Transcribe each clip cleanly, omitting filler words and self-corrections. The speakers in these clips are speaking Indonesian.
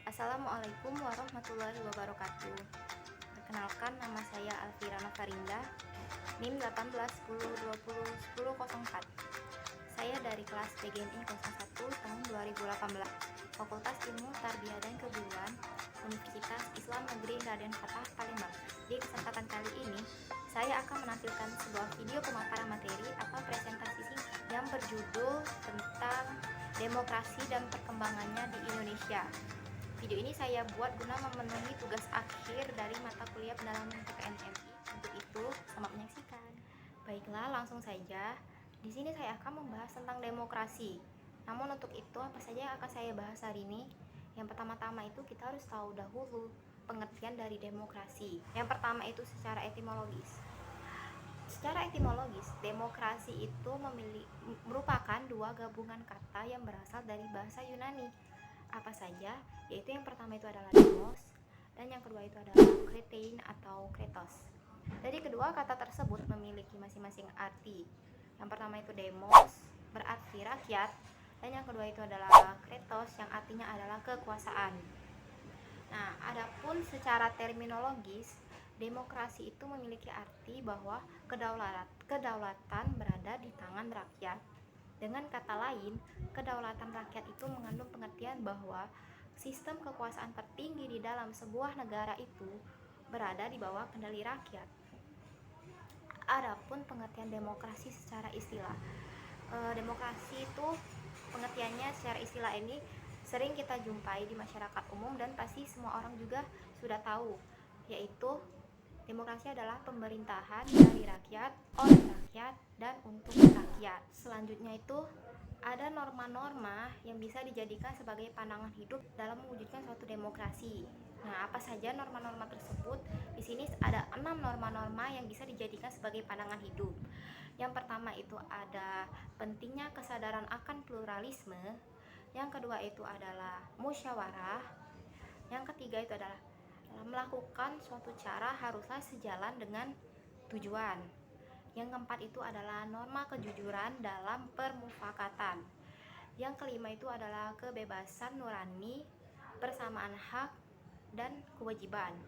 Assalamualaikum warahmatullahi wabarakatuh. Perkenalkan, nama saya Alfira Novarinda, NIM 1810201004. Saya dari kelas PGMI 01 tahun 2018, Fakultas Ilmu Tarbiyah dan Keguruan, Universitas Islam Negeri Raden Fatah, Palembang. Di kesempatan kali ini, saya akan menampilkan sebuah video pemaparan materi atau presentasi singkat yang berjudul tentang demokrasi dan perkembangannya di Indonesia. Video ini saya buat guna memenuhi tugas akhir dari mata kuliah pendalaman PPNMI. Untuk itu, selamat menyaksikan. Baiklah, langsung saja. Di sini saya akan membahas tentang demokrasi. Namun untuk itu, apa saja yang akan saya bahas hari ini? Yang pertama-tama itu kita harus tahu dahulu pengertian dari demokrasi. Yang pertama itu secara etimologis. Secara etimologis, demokrasi itu merupakan dua gabungan kata yang berasal dari bahasa Yunani. Apa saja? Yaitu yang pertama itu adalah demos, dan yang kedua itu adalah kretein atau kretos. Dari kedua kata tersebut memiliki masing-masing arti. Yang pertama itu demos berarti rakyat, dan yang kedua itu adalah kretos yang artinya adalah kekuasaan. Nah, adapun secara terminologis, demokrasi itu memiliki arti bahwa kedaulatan berada di tangan rakyat. Dengan kata lain, kedaulatan rakyat itu mengandung pengertian bahwa sistem kekuasaan tertinggi di dalam sebuah negara itu berada di bawah kendali rakyat. Adapun pengertian demokrasi secara istilah, demokrasi itu pengertiannya secara istilah ini sering kita jumpai di masyarakat umum dan pasti semua orang juga sudah tahu, yaitu demokrasi adalah pemerintahan dari rakyat, oleh rakyat, dan untuk rakyat. Selanjutnya itu ada norma-norma yang bisa dijadikan sebagai pandangan hidup dalam mewujudkan suatu demokrasi. Nah, apa saja norma-norma tersebut? Di sini ada 6 norma-norma yang bisa dijadikan sebagai pandangan hidup. Yang pertama itu ada pentingnya kesadaran akan pluralisme. Yang kedua itu adalah musyawarah. Yang ketiga itu adalah melakukan suatu cara haruslah sejalan dengan tujuan. Yang keempat itu adalah norma kejujuran dalam permufakatan. Yang kelima itu adalah kebebasan nurani, persamaan hak dan kewajiban.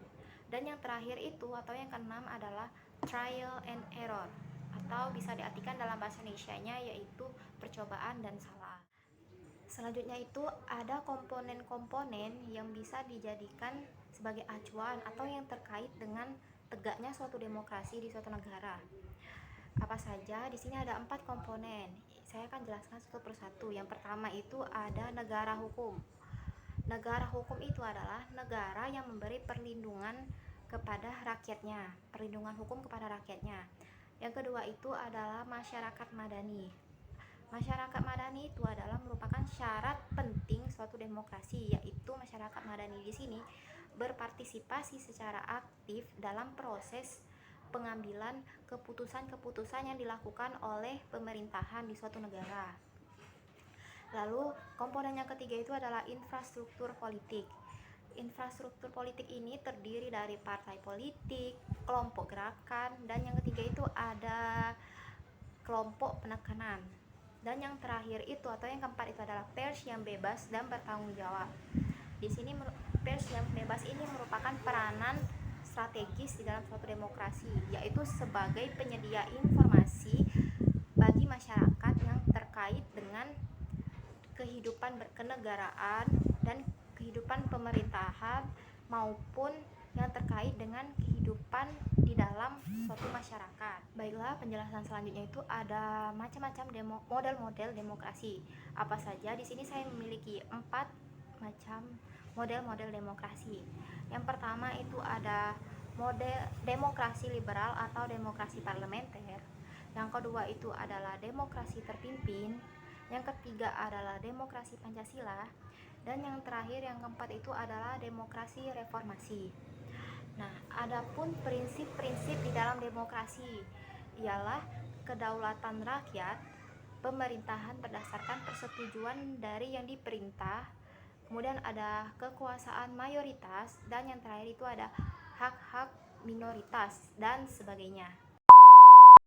Dan yang terakhir itu atau yang keenam adalah trial and error, atau bisa diartikan dalam bahasa Indonesianya yaitu percobaan dan salah. Selanjutnya itu ada komponen-komponen yang bisa dijadikan sebagai acuan atau yang terkait dengan tegaknya suatu demokrasi di suatu negara. Apa saja? Di sini ada 4 komponen. Saya akan jelaskan satu persatu. Yang pertama itu ada negara hukum. Negara hukum itu adalah negara yang memberi perlindungan kepada rakyatnya, perlindungan hukum kepada rakyatnya. Yang kedua itu adalah masyarakat madani. Masyarakat madani itu adalah merupakan syarat penting suatu demokrasi, yaitu masyarakat madani di sini berpartisipasi secara aktif dalam proses pengambilan keputusan-keputusan yang dilakukan oleh pemerintahan di suatu negara. Lalu komponen yang ketiga itu adalah infrastruktur politik. Infrastruktur politik ini terdiri dari partai politik, kelompok gerakan, dan yang ketiga itu ada kelompok penekanan. Dan yang terakhir itu atau yang keempat itu adalah pers yang bebas dan bertanggung jawab. Di sini pers yang bebas ini merupakan peranan strategis di dalam suatu demokrasi, yaitu sebagai penyedia informasi bagi masyarakat yang terkait dengan kehidupan berkenegaraan dan kehidupan pemerintahan maupun yang terkait dengan kehidupan di dalam suatu masyarakat. Baiklah, penjelasan selanjutnya itu ada macam-macam model-model demokrasi. Apa saja? Di sini saya memiliki 4 macam model-model demokrasi. Yang pertama itu ada model demokrasi liberal atau demokrasi parlementer. Yang kedua itu adalah demokrasi terpimpin. Yang ketiga adalah demokrasi Pancasila. Dan yang terakhir, yang keempat itu adalah demokrasi reformasi. Nah, adapun prinsip-prinsip di dalam demokrasi ialah kedaulatan rakyat, pemerintahan berdasarkan persetujuan dari yang diperintah, kemudian ada kekuasaan mayoritas, dan yang terakhir itu ada hak-hak minoritas dan sebagainya.